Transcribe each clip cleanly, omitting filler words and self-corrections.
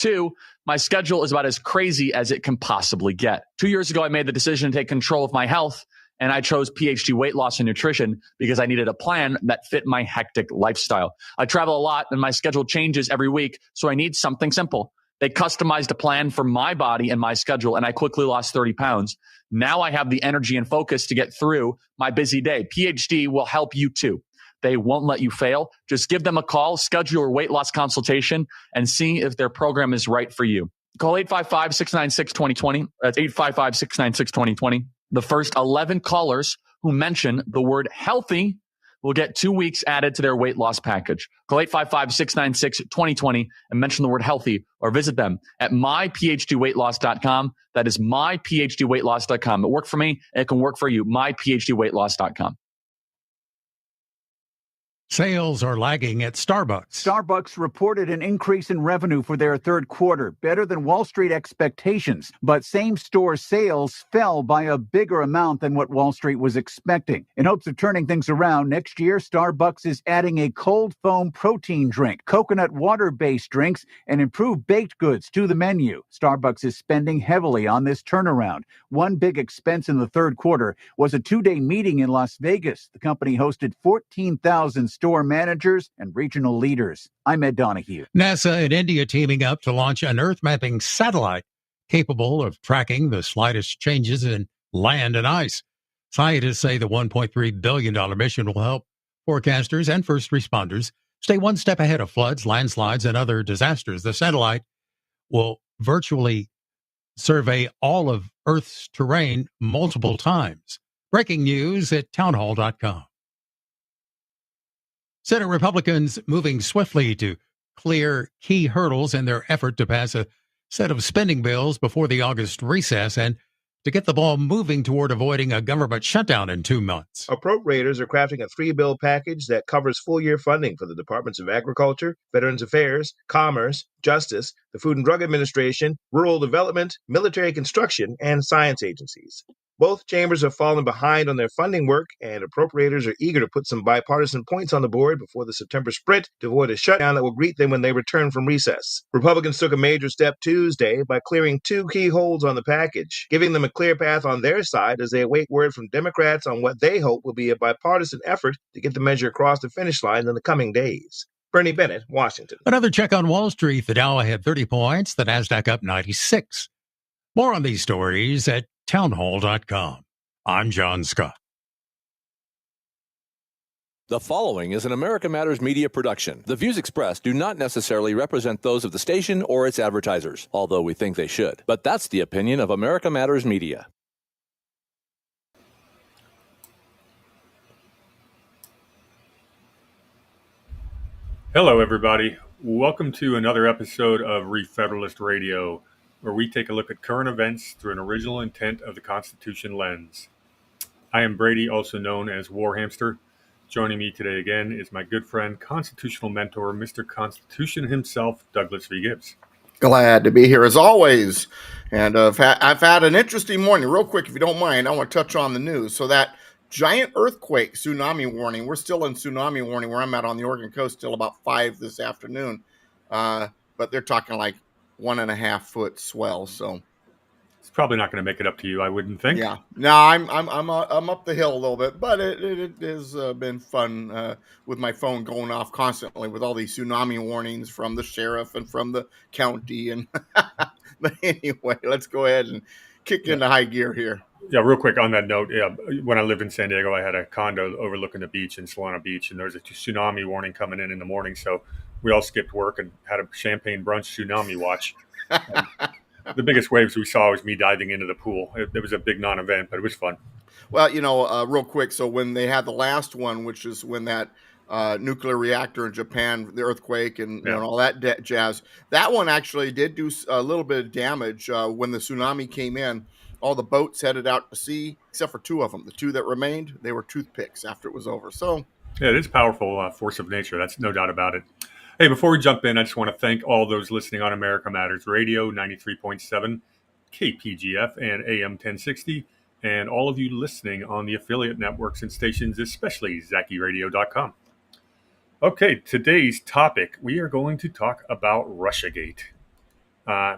Two, my schedule is about as crazy as it can possibly get. 2 years ago, I made the decision to take control of my health, and I chose PhD Weight Loss and Nutrition because I needed a plan that fit my hectic lifestyle. I travel a lot, and my schedule changes every week, so I need something simple. They customized a plan for my body and my schedule, and I quickly lost 30 pounds. Now I have the energy and focus to get through my busy day. PhD will help you too. They won't let you fail. Just give them a call, schedule your weight loss consultation, and see if their program is right for you. Call 855-696-2020. That's 855-696-2020. The first 11 callers who mention the word healthy will get 2 weeks added to their weight loss package. Call 855-696-2020 and mention the word healthy, or visit them at myphdweightloss.com. That is myphdweightloss.com. It worked for me, and it can work for you. myphdweightloss.com. Sales are lagging at Starbucks. Starbucks reported an increase in revenue for their third quarter, better than Wall Street expectations. But same-store sales fell by a bigger amount than what Wall Street was expecting. In hopes of turning things around next year, Starbucks is adding a cold foam protein drink, coconut water-based drinks, and improved baked goods to the menu. Starbucks is spending heavily on this turnaround. One big expense in the third quarter was a 2-day meeting in Las Vegas. The company hosted 14,000 store managers and regional leaders. I'm Ed Donahue. NASA and India teaming up to launch an Earth-mapping satellite capable of tracking the slightest changes in land and ice. Scientists say the $1.3 billion mission will help forecasters and first responders stay one step ahead of floods, landslides, and other disasters. The satellite will virtually survey all of Earth's terrain multiple times. Breaking news at townhall.com. Senate Republicans moving swiftly to clear key hurdles in their effort to pass a set of spending bills before the August recess and to get the ball moving toward avoiding a government shutdown in 2 months. Appropriators are crafting a 3-bill package that covers full-year funding for the Departments of Agriculture, Veterans Affairs, Commerce, Justice, the Food and Drug Administration, Rural Development, Military Construction, and Science agencies. Both chambers have fallen behind on their funding work, and appropriators are eager to put some bipartisan points on the board before the September sprint to avoid a shutdown that will greet them when they return from recess. Republicans took a major step Tuesday by clearing 2 key holds on the package, giving them a clear path on their side as they await word from Democrats on what they hope will be a bipartisan effort to get the measure across the finish line in the coming days. Bernie Bennett, Washington. Another check on Wall Street. The Dow had 30 points, the Nasdaq up 96. More on these stories at townhall.com. I'm John Scott. The following is an America Matters media production. The views expressed do not necessarily represent those of the station or its advertisers, although we think they should. But that's the opinion of America Matters Media. Hello, everybody. Welcome to another episode of Re-Federalist Radio, where we take a look at current events through an original intent of the Constitution lens. I am Brady, also known as War Hamster. Joining me today again is my good friend, constitutional mentor, Mr. Constitution himself, Douglas V. Gibbs. Glad to be here as always. And I've had an interesting morning. Real quick, if you don't mind, I want to touch on the news. So that giant earthquake tsunami warning, we're still in tsunami warning where I'm at on the Oregon coast till about 5 this afternoon. But they're talking like 1.5 foot swell. So it's probably not going to make it up to you, I wouldn't think. Yeah, no, I'm up the hill a little bit, but it has been fun with my phone going off constantly with all these tsunami warnings from the sheriff and from the county. And but anyway, let's go ahead and kick into high gear here. Yeah, real quick on that note, when I lived in San Diego, I had a condo overlooking the beach in Solana Beach, and there was a tsunami warning coming in the morning, so we all skipped work and had a champagne brunch tsunami watch. The biggest waves we saw was me diving into the pool. It was a big non-event, but it was fun. Well, real quick, so when they had the last one, which is when that nuclear reactor in Japan, the earthquake and all that jazz, that one actually did do a little bit of damage. When the tsunami came in, all the boats headed out to sea, except for 2 of them. The 2 that remained, they were toothpicks after it was over. So, yeah, it is a powerful force of nature. That's no doubt about it. Hey, before we jump in, I just want to thank all those listening on America Matters Radio, 93.7, KPGF, and AM 1060, and all of you listening on the affiliate networks and stations, especially ZakiRadio.com. Okay, today's topic, we are going to talk about Russiagate.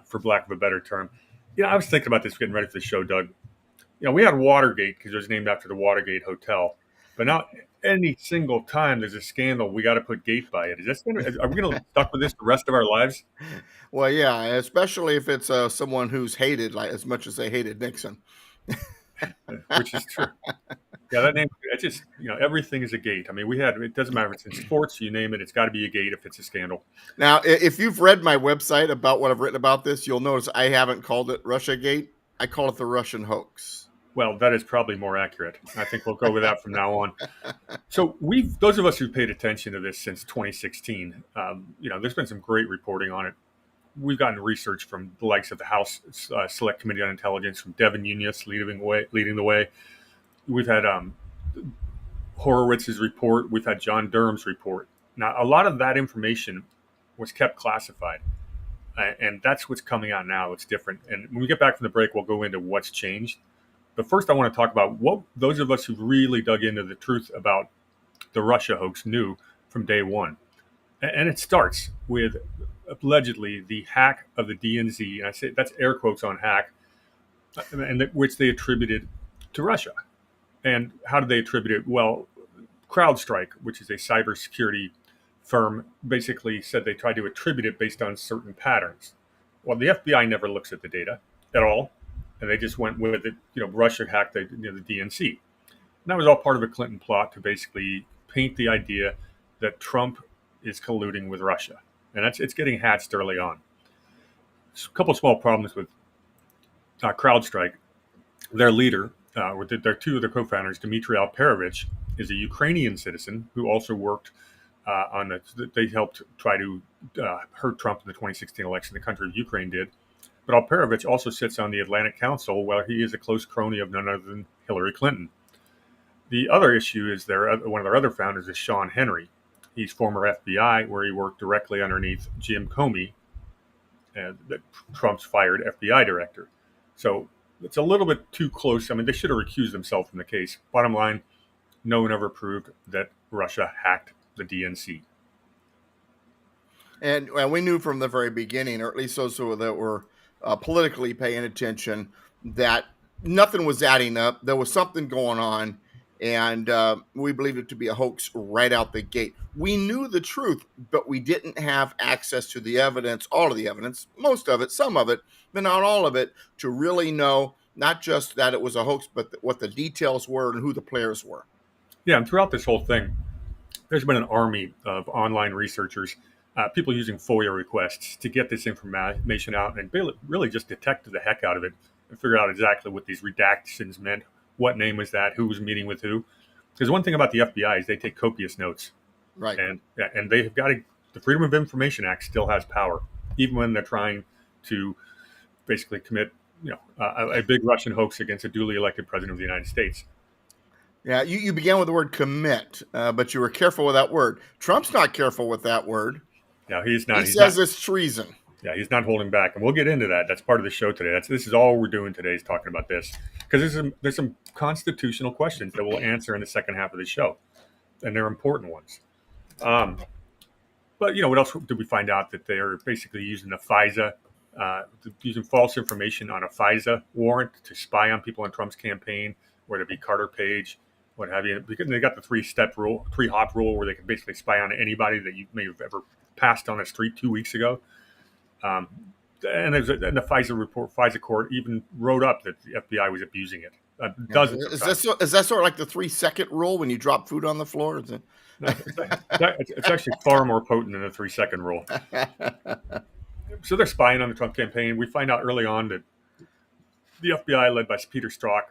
for lack of a better term. I was thinking about this getting ready for the show, Doug. We had Watergate because it was named after the Watergate Hotel. But now any single time there's a scandal, we got to put gate by it. Are we going to stuck with this the rest of our lives? Well, yeah, especially if it's someone who's hated like as much as they hated Nixon. Which is true. Yeah, that name, it's just, everything is a gate. I mean, it doesn't matter if it's in sports, you name it, it's got to be a gate if it's a scandal. Now, if you've read my website about what I've written about this, you'll notice I haven't called it Russiagate. I call it the Russian hoax. Well, that is probably more accurate. I think we'll go with that from now on. So those of us who've paid attention to this since 2016, there's been some great reporting on it. We've gotten research from the likes of the House Select Committee on Intelligence, from Devin Nunes leading the way. We've had Horowitz's report. We've had John Durham's report. Now, a lot of that information was kept classified, and that's what's coming out now. It's different. And when we get back from the break, we'll go into what's changed. But first, I want to talk about what those of us who really dug into the truth about the Russia hoax knew from day one. And it starts with allegedly the hack of the DNC. And I say that's air quotes on hack, and which they attributed to Russia. And how did they attribute it? Well, CrowdStrike, which is a cybersecurity firm, basically said they tried to attribute it based on certain patterns. Well, the FBI never looks at the data at all, and they just went with it. Russia hacked the DNC. And that was all part of a Clinton plot to basically paint the idea that Trump is colluding with Russia, and it's getting hatched early on. There's a couple of small problems with CrowdStrike. Their leader, their two of their co-founders, Dmitry Alperovich, is a Ukrainian citizen who also worked they helped try to hurt Trump in the 2016 election. The country of Ukraine did. But Alperovich also sits on the Atlantic Council, where he is a close crony of none other than Hillary Clinton. The other issue is one of their other founders is Sean Henry. He's former FBI, where he worked directly underneath Jim Comey, Trump's fired FBI director. So it's a little bit too close. I mean, they should have recused themselves from the case. Bottom line, no one ever proved that Russia hacked the DNC. And we knew from the very beginning, or at least those that were politically paying attention, that nothing was adding up. There was something going on, and we believed it to be a hoax right out the gate. We knew the truth, but we didn't have access to the evidence, all of the evidence, most of it, some of it, but not all of it, to really know not just that it was a hoax, but what the details were and who the players were. Yeah, and throughout this whole thing, there's been an army of online researchers, people using FOIA requests to get this information out and really just detect the heck out of it and figure out exactly what these redactions meant, what name was that, who was meeting with who. Because one thing about the FBI is they take copious notes. Right. And they've got the Freedom of Information Act still has power, even when they're trying to basically commit a big Russian hoax against a duly elected president of the United States. Yeah, you began with the word commit, but you were careful with that word. Trump's not careful with that word. No, he's not. He says it's treason. Yeah, he's not holding back, and we'll get into that. That's part of the show today. This is all we're doing today is talking about this, because there's some constitutional questions that we'll answer in the second half of the show, and they're important ones. But what else did we find out? That they're basically using the FISA, using false information on a FISA warrant to spy on people in Trump's campaign, whether it be Carter Page, what have you. Because they got the 3-hop rule, where they can basically spy on anybody that you may have ever passed on the street 2 weeks ago. And the FISA court even wrote up that the FBI was abusing it. Dozens. Is that sort of like the 3-second rule when you drop food on the floor? Is it? It's actually far more potent than the 3-second rule. So they're spying on the Trump campaign. We find out early on that the FBI, led by Peter Strzok,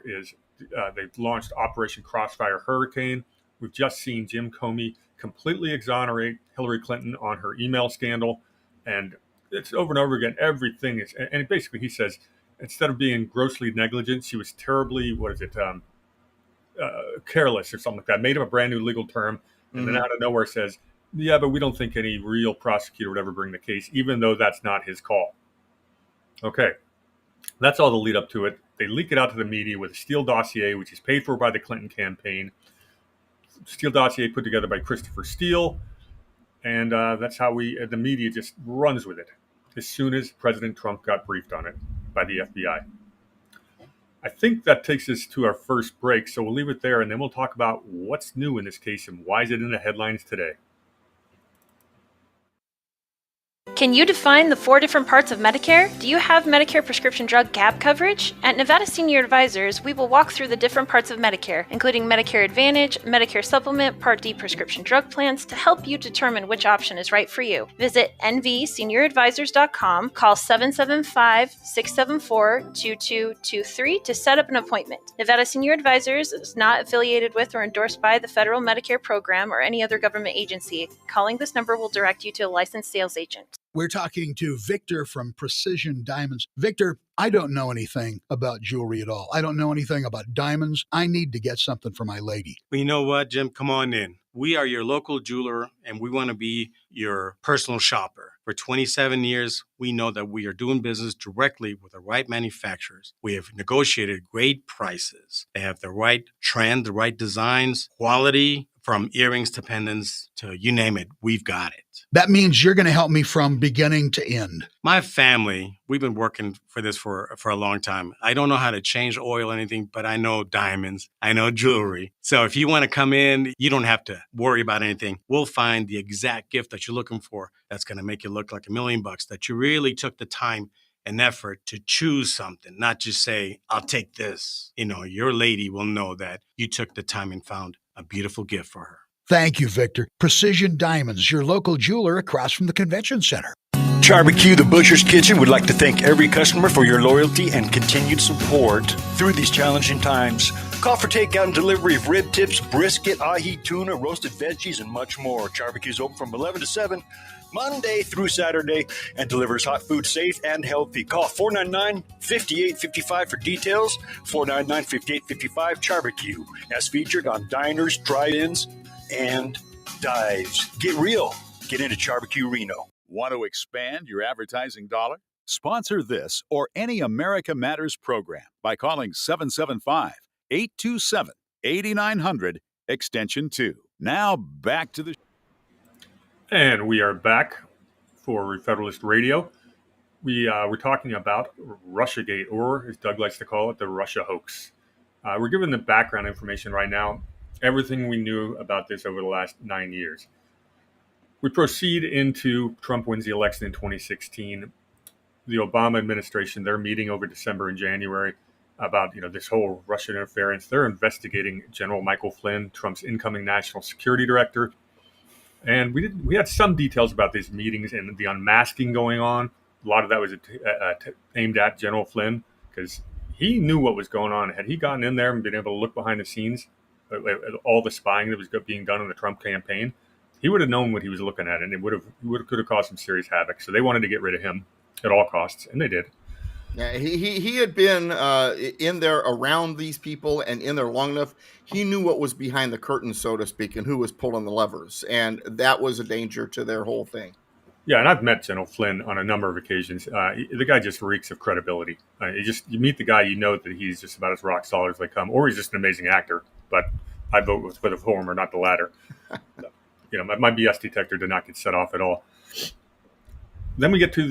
they've launched Operation Crossfire Hurricane. We've just seen Jim Comey completely exonerate Hillary Clinton on her email scandal, and it's over and over again. Everything is, and basically he says, instead of being grossly negligent, she was terribly, careless or something like that. Made up a brand new legal term, and then out of nowhere says, yeah, but we don't think any real prosecutor would ever bring the case, even though that's not his call. Okay, that's all the lead up to it. They leak it out to the media with a Steele dossier, which is paid for by the Clinton campaign. Steele dossier put together by Christopher Steele, and that's how the media just runs with it. as soon as President Trump got briefed on it by the FBI. I think that takes us to our first break, so we'll leave it there, and then we'll talk about what's new in this case and why is it in the headlines today. Can you define the 4 different parts of Medicare? Do you have Medicare prescription drug gap coverage? At Nevada Senior Advisors, we will walk through the different parts of Medicare, including Medicare Advantage, Medicare Supplement, Part D prescription drug plans, to help you determine which option is right for you. Visit nvsenioradvisors.com, call 775-674-2223 to set up an appointment. Nevada Senior Advisors is not affiliated with or endorsed by the Federal Medicare Program or any other government agency. Calling this number will direct you to a licensed sales agent. We're talking to Victor from Precision Diamonds. Victor, I don't know anything about jewelry at all. I don't know anything about diamonds. I need to get something for my lady. Well, you know what, Jim? Come on in. We are your local jeweler, and we want to be your personal shopper. For 27 years, we know that we are doing business directly with the right manufacturers. We have negotiated great prices. They have the right trend, the right designs, quality, from earrings to pendants to you name it, we've got it. That means you're going to help me from beginning to end. My family, we've been working for this for a long time. I don't know how to change oil or anything, but I know diamonds. I know jewelry. So if you want to come in, you don't have to worry about anything. We'll find the exact gift that you're looking for that's going to make you look like $1 million, that you really took the time and effort to choose something, not just say, I'll take this. You know, your lady will know that you took the time and found a beautiful gift for her. Thank you, Victor. Precision Diamonds, your local jeweler across from the convention center. Barbecue, the Butcher's Kitchen, would like to thank every customer for your loyalty and continued support through these challenging times. Call for takeout and delivery of rib tips, brisket, ahi, tuna, roasted veggies, and much more. Barbecue's open from 11 to 7, Monday through Saturday, and delivers hot food safe and healthy. Call 499-5855 for details. 499-5855 Barbecue, as featured on diners, drive-ins, and dives. Get real. Get into Barbecue Reno. Want to expand your advertising dollar? Sponsor this or any America Matters program by calling 775-827-8900, extension 2. Now back to the And we are back for Re-Federalist Radio. We're talking about Russiagate, or as Doug likes to call it, the Russia hoax. We're giving the background information right now, everything we knew about this over the last 9 years. We proceed into Trump wins the election in 2016. The Obama administration, they're meeting over December and January about this whole Russian interference. They're investigating General Michael Flynn, Trump's incoming national security director. And we had some details about these meetings and the unmasking going on. A lot of that was aimed at General Flynn because he knew what was going on. Had he gotten in there and been able to look behind the scenes at all the spying that was being done in the Trump campaign, he would have known what he was looking at, and it could have caused some serious havoc. So they wanted to get rid of him at all costs, and they did. Yeah, he had been in there around these people and in there long enough. He knew what was behind the curtain, so to speak, and who was pulling the levers, and that was a danger to their whole thing. Yeah, and I've met General Flynn on a number of occasions. The guy just reeks of credibility. You meet the guy, you know that he's just about as rock solid as they come, or he's just an amazing actor. But I vote for the former, not the latter. My BS detector did not get set off at all. Then we get to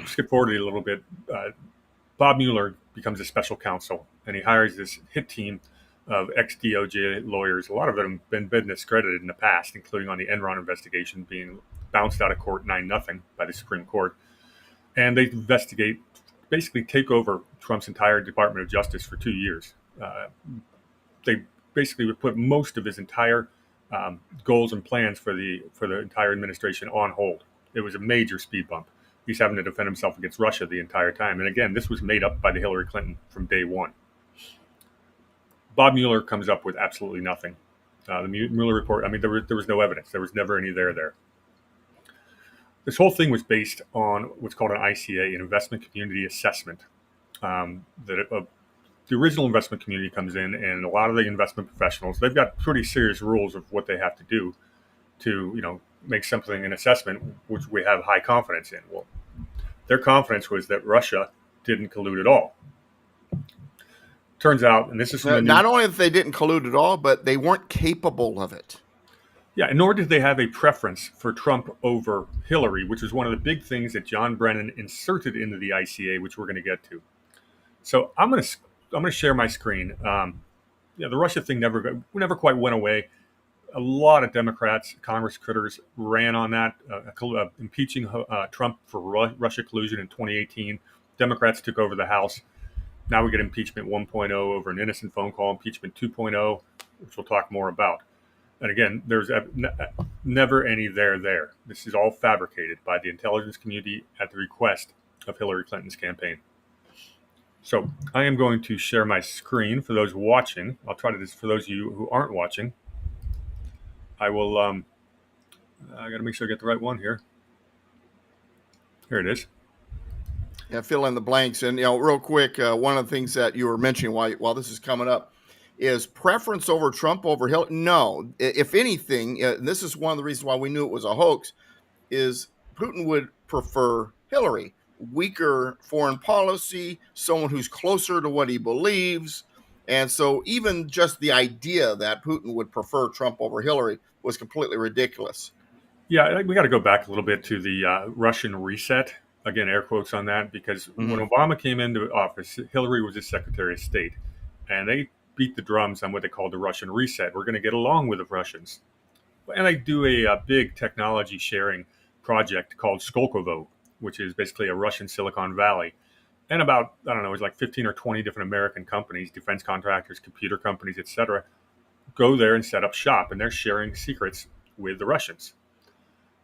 skip forward a little bit. Bob Mueller becomes a special counsel, and he hires this hit team of ex-DOJ lawyers. A lot of them have been discredited in the past, including on the Enron investigation being bounced out of court 9-0 by the Supreme Court. And they investigate, basically take over Trump's entire Department of Justice for 2 years. They basically would put most of his entire goals and plans for the entire administration on hold. It was a major speed bump. He's having to defend himself against Russia the entire time. And again, this was made up by the Hillary Clinton from day one. Bob Mueller comes up with absolutely nothing. The Mueller report, there was no evidence. There was never any there. This whole thing was based on what's called an ICA, an investment community assessment. The original investment community comes in, and a lot of the investment professionals, they've got pretty serious rules of what they have to do to, make something an assessment, which we have high confidence in. Well, their confidence was that Russia didn't collude at all. Turns out, and this is from not only that they didn't collude at all, but they weren't capable of it. Yeah, nor did they have a preference for Trump over Hillary, which was one of the big things that John Brennan inserted into the ICA, which we're going to get to. So I'm going to share my screen. The Russia thing never quite went away. A lot of Democrats, Congress critters, ran on that, impeaching Trump for Russia collusion in 2018. Democrats took over the House. Now we get impeachment 1.0 over an innocent phone call, impeachment 2.0, which we'll talk more about. And again, there's never any there. This is all fabricated by the intelligence community at the request of Hillary Clinton's campaign. So I am going to share my screen for those watching. I'll try to do this for those of you who aren't watching. I will, I got to make sure I get the right one here. Here it is. Yeah, fill in the blanks. And, real quick, one of the things that you were mentioning while this is coming up is preference over Trump over Hillary. No, if anything, this is one of the reasons why we knew it was a hoax, is Putin would prefer Hillary. Weaker foreign policy, someone who's closer to what he believes. And so even just the idea that Putin would prefer Trump over Hillary was completely ridiculous. Yeah, we got to go back a little bit to the Russian reset. Again, air quotes on that, because when Obama came into office, Hillary was his Secretary of State. And they beat the drums on what they called the Russian reset. We're going to get along with the Russians. And they do a big technology sharing project called Skolkovo, which is basically a Russian Silicon Valley. And about, I don't know, it's like 15 or 20 different American companies, defense contractors, computer companies, etc., go there and set up shop, and they're sharing secrets with the Russians.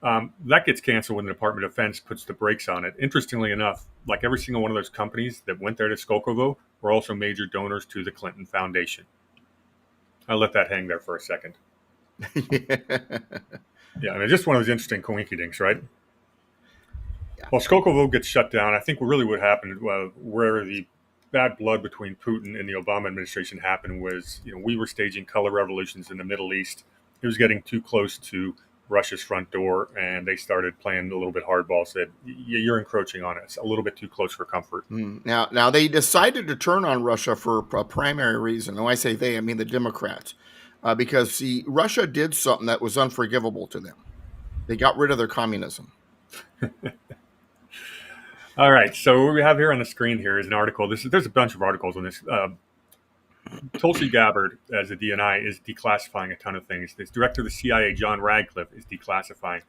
That gets canceled when the Department of Defense puts the brakes on it. Interestingly enough, like every single one of those companies that went there to Skolkovo were also major donors to the Clinton Foundation. I'll let that hang there for a second. Yeah, I mean, just one of those interesting coincidences, right? Well, Skolkovo gets shut down. I think really what happened, where the bad blood between Putin and the Obama administration happened was, we were staging color revolutions in the Middle East. It was getting too close to Russia's front door, and they started playing a little bit hardball, said, you're encroaching on us, a little bit too close for comfort. Now they decided to turn on Russia for a primary reason. When I say they, I mean the Democrats, because, see, Russia did something that was unforgivable to them. They got rid of their communism. All right, so what we have here on the screen here is an article. There's a bunch of articles on this. Tulsi Gabbard, as a DNI, is declassifying a ton of things. This director of the CIA, John Radcliffe, is declassifying.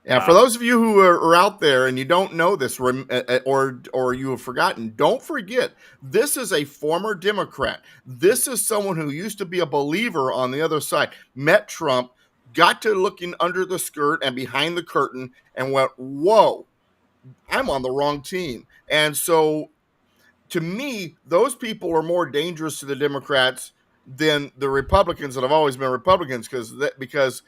Yeah, for those of you who are out there and you don't know this, or you have forgotten, don't forget, this is a former Democrat. This is someone who used to be a believer on the other side, met Trump, got to looking under the skirt and behind the curtain and went, whoa, I'm on the wrong team. And so, to me, those people are more dangerous to the Democrats than the Republicans that have always been Republicans, because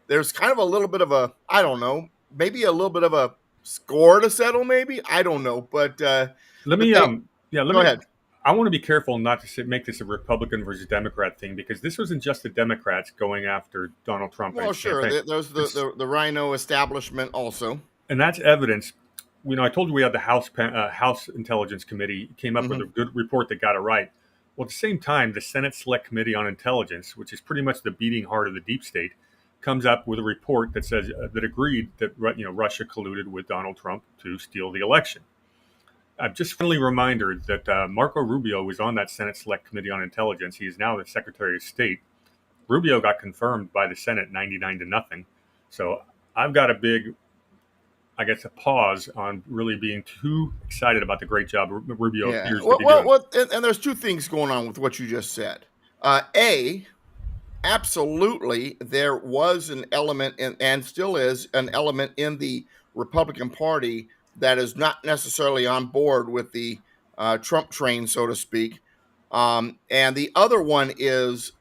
there's kind of a little bit of a, I don't know, maybe a little bit of a score to settle, maybe. I don't know. But go ahead. I want to be careful not to make this a Republican versus Democrat thing, because this wasn't just the Democrats going after Donald Trump. Well, sure. There's the Rhino establishment also. And that's evidence. I told you we had the House Intelligence Committee came up with a good report that got it right. Well, at the same time, the Senate Select Committee on Intelligence, which is pretty much the beating heart of the deep state, comes up with a report that says that agreed that Russia colluded with Donald Trump to steal the election. Just a friendly reminder that Marco Rubio was on that Senate Select Committee on Intelligence. He is now the Secretary of State. Rubio got confirmed by the Senate 99-0. So I've got a big, I guess, a pause on really being too excited about the great job Rubio appears to be doing. And there's two things going on with what you just said. Absolutely, there was an element, and still is an element in the Republican Party that is not necessarily on board with the Trump train, so to speak. And the other one is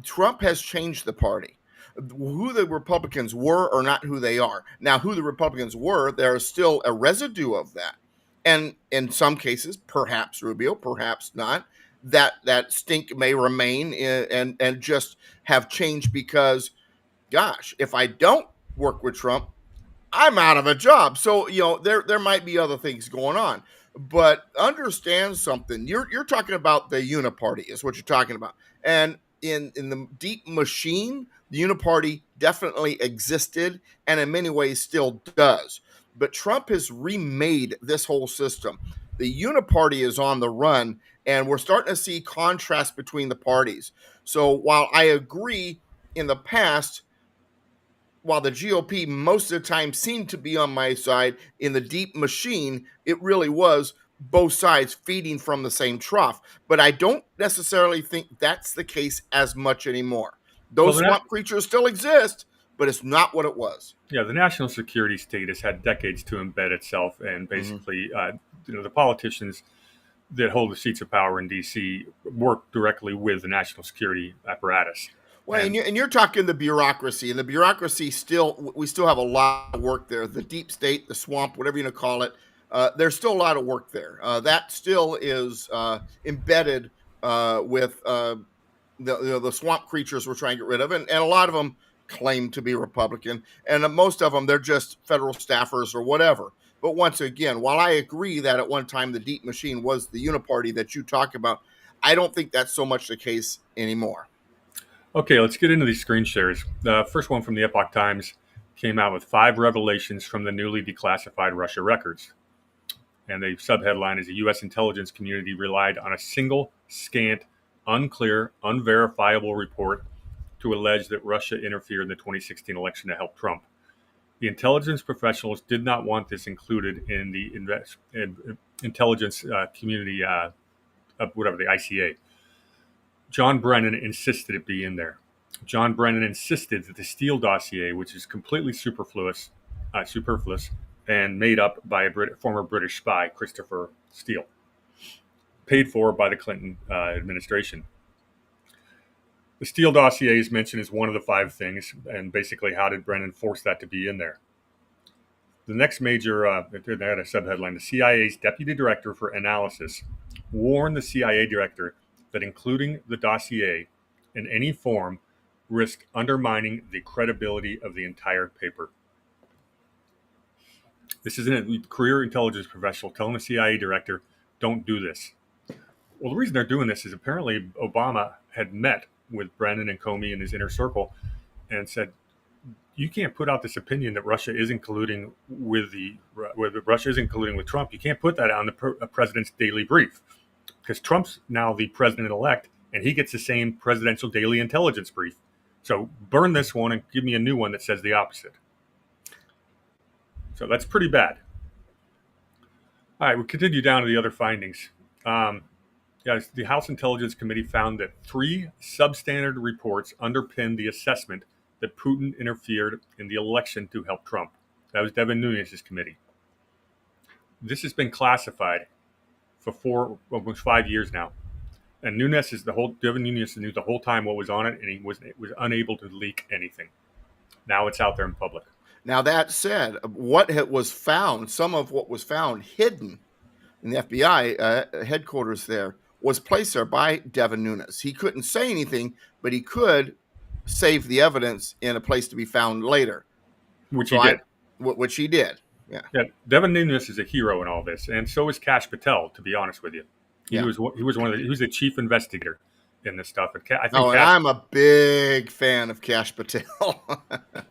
Trump has changed the party. Who the Republicans were or not who they are. Now, who the Republicans were, there is still a residue of that. And in some cases, perhaps Rubio, perhaps not, that stink may remain and just have changed because, gosh, if I don't work with Trump, I'm out of a job. So, there might be other things going on. But understand something. You're talking about the uniparty is what you're talking about. And in the deep machine, The uniparty definitely existed and in many ways still does. But Trump has remade this whole system. The uniparty is on the run, and we're starting to see contrast between the parties. So while I agree in the past, while the GOP most of the time seemed to be on my side, in the deep machine, it really was both sides feeding from the same trough. But I don't necessarily think that's the case as much anymore. Those swamp creatures still exist, but it's not what it was. Yeah, the national security state has had decades to embed itself, and basically, the politicians that hold the seats of power in D.C. work directly with the national security apparatus. Well, and you're talking the bureaucracy, and the bureaucracy we still have a lot of work there. The deep state, the swamp, whatever you want to call it, there's still a lot of work there. That still is embedded with the swamp creatures we're trying to get rid of, and a lot of them claim to be Republican, and most of them, they're just federal staffers or whatever. But once again, while I agree that at one time the deep machine was the uniparty that you talk about, I don't think that's so much the case anymore. Okay, let's get into these screen shares. The first one from the Epoch Times came out with 5 revelations from the newly declassified Russia records. And the subheadline is: the U.S. intelligence community relied on a single, scant, unclear, unverifiable report to allege that Russia interfered in the 2016 election to help Trump. The intelligence professionals did not want this included in the intelligence community, whatever, the ICA. John Brennan insisted it be in there. John Brennan insisted that the Steele dossier, which is completely superfluous and made up by a former British spy, Christopher Steele, paid for by the Clinton administration. The Steele dossier is mentioned as one of the 5 things, and basically how did Brennan force that to be in there? The next major, they had a subheadline: the CIA's deputy director for analysis warned the CIA director that including the dossier in any form risked undermining the credibility of the entire paper. This is a career intelligence professional telling the CIA director, don't do this. Well, the reason they're doing this is apparently Obama had met with Brennan and Comey in his inner circle and said, you can't put out this opinion that Russia isn't colluding with Trump. You can't put that on the president's daily brief, because Trump's now the president-elect, and he gets the same presidential daily intelligence brief. So burn this one and give me a new one that says the opposite. So that's pretty bad. All right, we continue down to the other findings. The House Intelligence Committee found that 3 substandard reports underpinned the assessment that Putin interfered in the election to help Trump. That was Devin Nunes' committee. This has been classified for almost 5 years now. And Devin Nunes knew the whole time what was on it, and he was unable to leak anything. Now it's out there in public. Now, that said, some of what was found hidden in the FBI headquarters there was placed there by Devin Nunes. He couldn't say anything, but he could save the evidence in a place to be found later. Which he did. Yeah. Devin Nunes is a hero in all this, and so is Kash Patel, to be honest with you. He was the chief investigator in this stuff. And I'm a big fan of Kash Patel.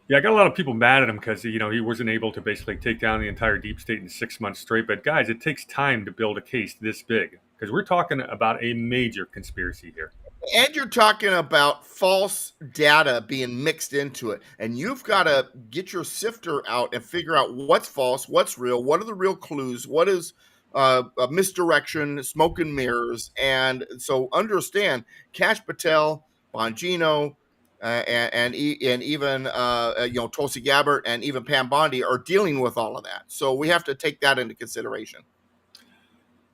Yeah, I got a lot of people mad at him because he wasn't able to basically take down the entire deep state in 6 months straight. But guys, it takes time to build a case this big, because we're talking about a major conspiracy here. And you're talking about false data being mixed into it. And you've got to get your sifter out and figure out what's false, what's real, what are the real clues, what is a misdirection, smoke and mirrors. And so understand, Kash Patel, Bongino, and even Tulsi Gabbard and even Pam Bondi are dealing with all of that. So we have to take that into consideration.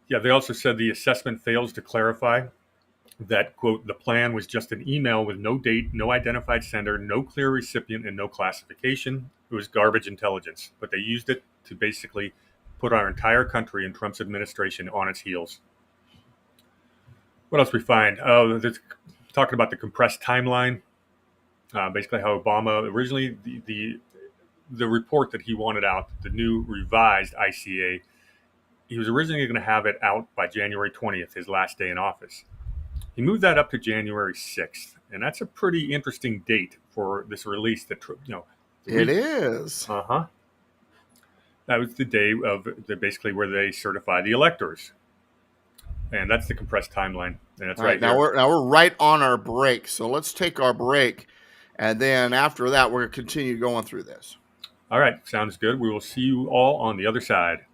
Yeah, they also said the assessment fails to clarify that, quote, the plan was just an email with no date, no identified sender, no clear recipient, and no classification. It was garbage intelligence, but they used it to basically put our entire country and Trump's administration on its heels. What else we find? Oh, talking about the compressed timeline. Basically how Obama originally, the report that he wanted out, the new revised ICA, he was originally going to have it out by January 20th, his last day in office. He moved that up to January 6th, and that's a pretty interesting date for this release. It is. Uh-huh. That was the day of basically where they certify the electors. And that's the compressed timeline. And that's All right. here. Now we're right on our break. So let's take our break. And then after that, we're going to continue going through this. All right. Sounds good. We will see you all on the other side.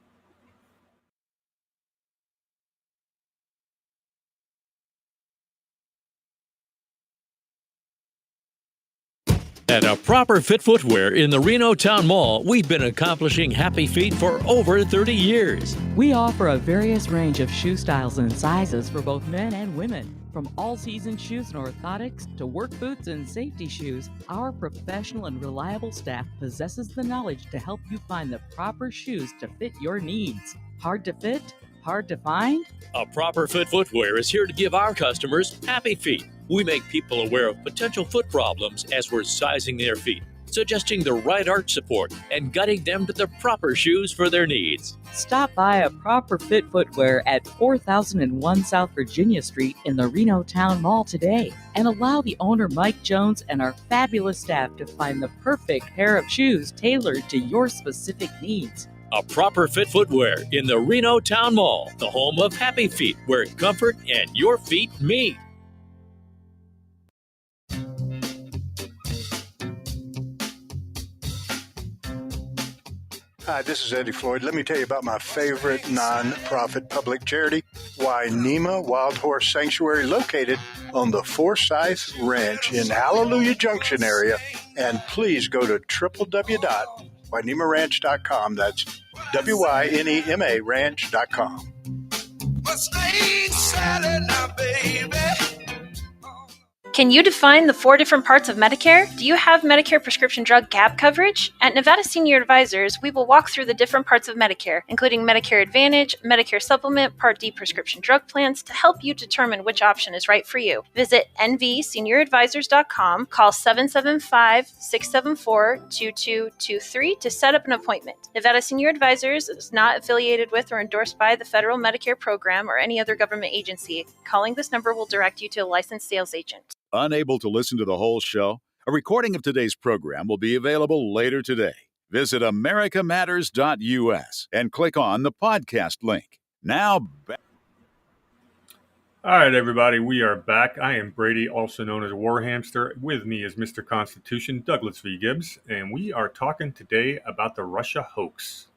At A Proper Fit Footwear in the Reno Town Mall, we've been accomplishing happy feet for over 30 years. We offer a various range of shoe styles and sizes for both men and women. From all-season shoes and orthotics to work boots and safety shoes, our professional and reliable staff possesses the knowledge to help you find the proper shoes to fit your needs. Hard to fit? Hard to find? A Proper Fit Footwear is here to give our customers happy feet. We make people aware of potential foot problems as we're sizing their feet, suggesting the right arch support, and guiding them to the proper shoes for their needs. Stop by A Proper Fit Footwear at 4001 South Virginia Street in the Reno Town Mall today, and allow the owner Mike Jones and our fabulous staff to find the perfect pair of shoes tailored to your specific needs. A Proper Fit Footwear in the Reno Town Mall, the home of happy feet, where comfort and your feet meet. Hi, this is Eddie Floyd. Let me tell you about my favorite non-profit public charity, Wainema Wild Horse Sanctuary, located on the Forsyth Ranch in Hallelujah Junction area. And please go to www.wainemaranch.com. That's WYNEMA ranch.com. Can you define the 4 different parts of Medicare? Do you have Medicare prescription drug gap coverage? At Nevada Senior Advisors, we will walk through the different parts of Medicare, including Medicare Advantage, Medicare Supplement, Part D prescription drug plans, to help you determine which option is right for you. Visit nvsenioradvisors.com, call 775-674-2223 to set up an appointment. Nevada Senior Advisors is not affiliated with or endorsed by the Federal Medicare Program or any other government agency. Calling this number will direct you to a licensed sales agent. Unable to listen to the whole show? A recording of today's program will be available later today. Visit americamatters.us and click on the podcast link. Now back. All right, everybody, we are back. I am Brady, also known as War Hamster. With me is Mr. Constitution, Douglas V. Gibbs, and we are talking today about the Russia hoax.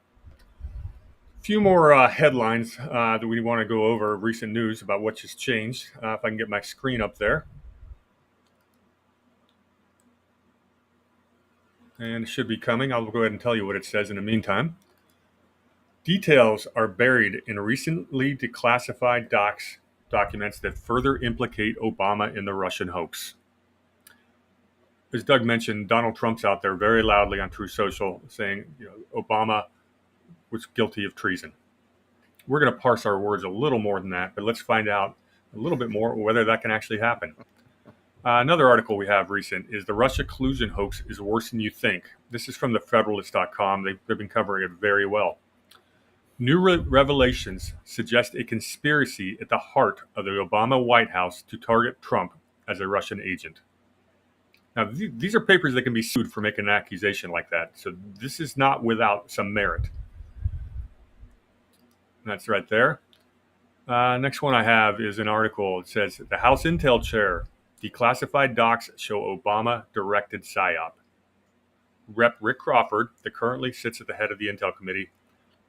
A few more headlines that we want to go over, recent news about what just changed. If I can get my screen up there. And it should be coming. I'll go ahead and tell you what it says in the meantime. Details are buried in recently declassified documents that further implicate Obama in the Russian hoax. As Doug mentioned, Donald Trump's out there very loudly on Truth Social saying, Obama was guilty of treason. We're going to parse our words a little more than that, but let's find out a little bit more whether that can actually happen. Another article we have recent is the Russia collusion hoax is worse than you think. This is from thefederalist.com. They've been covering it very well. New revelations suggest a conspiracy at the heart of the Obama White House to target Trump as a Russian agent. Now, these are papers that can be sued for making an accusation like that. So this is not without some merit. That's right there. Next one I have is an article. It says, the House Intel Chair, declassified docs show Obama directed PSYOP. Rep. Rick Crawford, that currently sits at the head of the Intel Committee,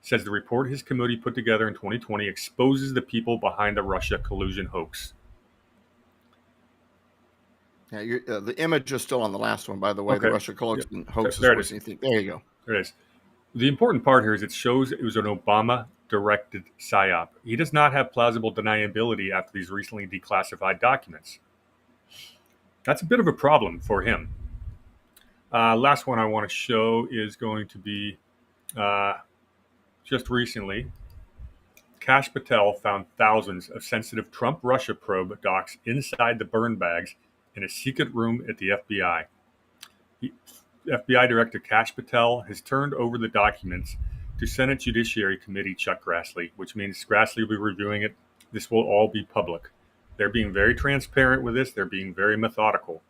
says the report his committee put together in 2020 exposes the people behind the Russia collusion hoax. Yeah, the image is still on the last one, by the way. Okay. The Russia collusion hoax is worse than you think. There you go. There it is. The important part here is it shows it was an Obama-directed PSYOP. He does not have plausible deniability after these recently declassified documents. That's a bit of a problem for him. Last one I want to show is going to be just recently. Kash Patel found thousands of sensitive Trump-Russia probe docs inside the burn bags in a secret room at the FBI. FBI Director Kash Patel has turned over the documents to Senate Judiciary Committee Chuck Grassley, which means Grassley will be reviewing it. This will all be public. They're being very transparent with this. They're being very methodical.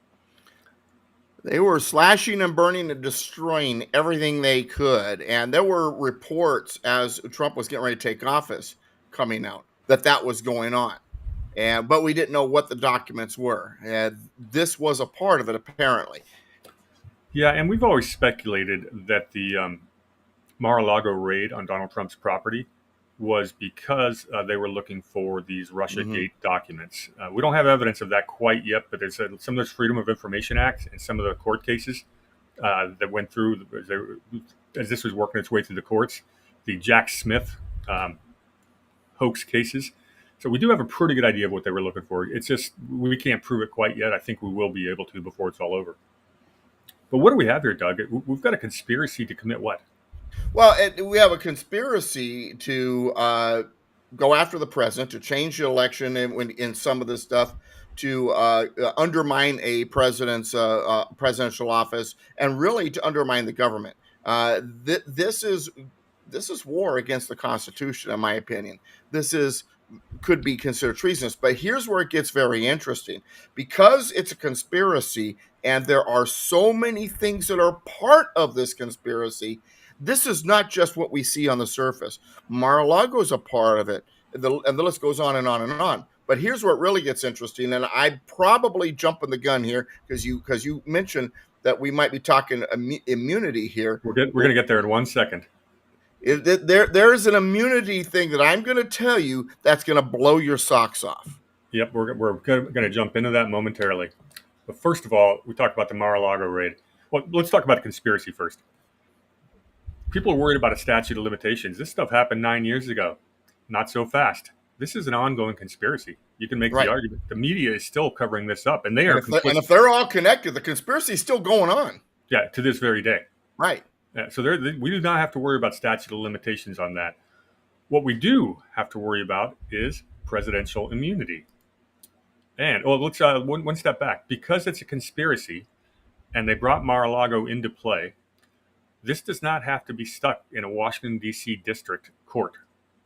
They were slashing and burning and destroying everything they could. And there were reports as Trump was getting ready to take office coming out that was going on. But we didn't know what the documents were. This was a part of it, apparently. Yeah, and we've always speculated that the Mar-a-Lago raid on Donald Trump's property was because they were looking for these Russiagate documents. We don't have evidence of that quite yet, but there's some of those Freedom of Information Act and some of the court cases that went through as this was working its way through the courts, the Jack Smith hoax cases. So we do have a pretty good idea of what they were looking for. It's just we can't prove it quite yet. I think we will be able to before it's all over. But what do we have here, Doug? We've got a conspiracy to commit what? Well, we have a conspiracy to go after the president, to change the election in some of this stuff, to undermine a president's presidential office, and really to undermine the government. This is war against the Constitution, in my opinion. Could be considered treasonous, but here's where it gets very interesting. Because it's a conspiracy and there are so many things that are part of this conspiracy, this is not just what we see on the surface. Mar-a-Lago is a part of it, and the list goes on and on and on. But here's where it really gets interesting, and I probably jumping the gun here because you mentioned that we might be talking immunity here. We're going to get there in 1 second. There's an immunity thing that I'm going to tell you that's going to blow your socks off. Yep, we're going to jump into that momentarily. But first of all, we talked about the Mar-a-Lago raid. Well, let's talk about the conspiracy first. People are worried about a statute of limitations. This stuff happened 9 years ago. Not so fast. This is an ongoing conspiracy. You can make the argument. The media is still covering this up, and they are. And if they're all connected, the conspiracy is still going on. Yeah, to this very day. Right. Yeah, so we do not have to worry about statute of limitations on that. What we do have to worry about is presidential immunity. And let's one step back. Because it's a conspiracy, and they brought Mar-a-Lago into play, this does not have to be stuck in a Washington, D.C. district court.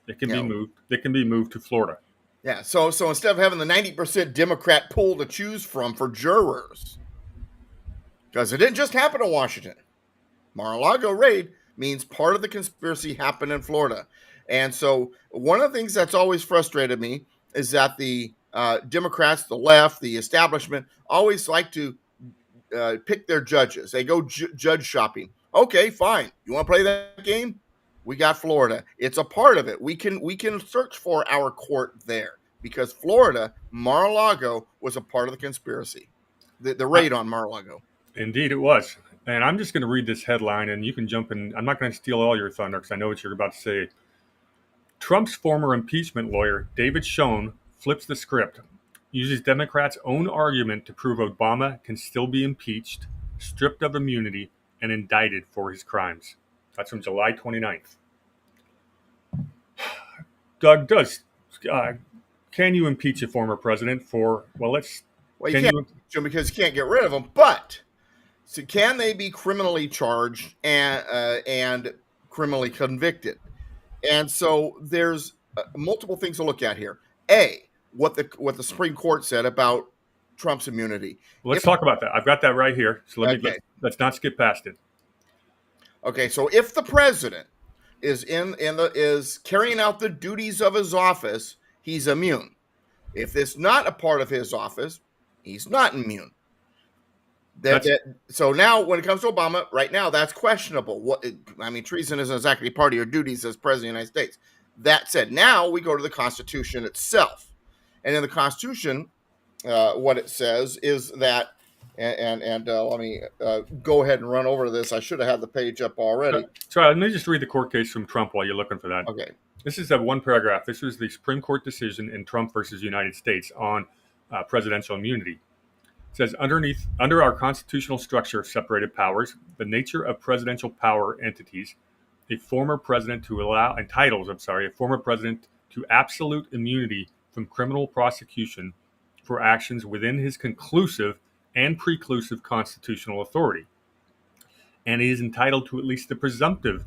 It can be moved. It can be moved to Florida. Yeah. So instead of having the 90% Democrat pool to choose from for jurors, because it didn't just happen in Washington. Mar-a-Lago raid means part of the conspiracy happened in Florida. And so one of the things that's always frustrated me is that the Democrats, the left, the establishment always like to pick their judges. They go judge shopping. Okay, fine. You want to play that game? We got Florida. It's a part of it. We can search for our court there because Florida, Mar-a-Lago was a part of the conspiracy, the raid on Mar-a-Lago. Indeed, it was. And I'm just going to read this headline, and you can jump in. I'm not going to steal all your thunder because I know what you're about to say. Trump's former impeachment lawyer, David Schoen, flips the script, uses Democrats' own argument to prove Obama can still be impeached, stripped of immunity, and indicted for his crimes. That's from July 29th. Doug, can you impeach a former president for, you can't impeach him because you can't get rid of him, but so can they be criminally charged and criminally convicted? And so there's multiple things to look at here. What the Supreme Court said about Trump's immunity. Let's talk about that. I've got that right here. So let's not skip past it. Okay, so if the president is carrying out the duties of his office, he's immune. If it's not a part of his office, he's not immune. So now, when it comes to Obama, right now, that's questionable. Treason isn't exactly part of your duties as president of the United States. That said, now we go to the Constitution itself. And in the Constitution, what it says is that, and let me go ahead and run over this. I should have had the page up already. Sorry, let me just read the court case from Trump while you're looking for that. Okay. This is one paragraph. This was the Supreme Court decision in Trump versus United States on presidential immunity. It says, under our constitutional structure of separated powers, the nature of presidential power entities, a former president entitles a former president to absolute immunity from criminal prosecution for actions within his conclusive and preclusive constitutional authority. And he is entitled to at least the presumption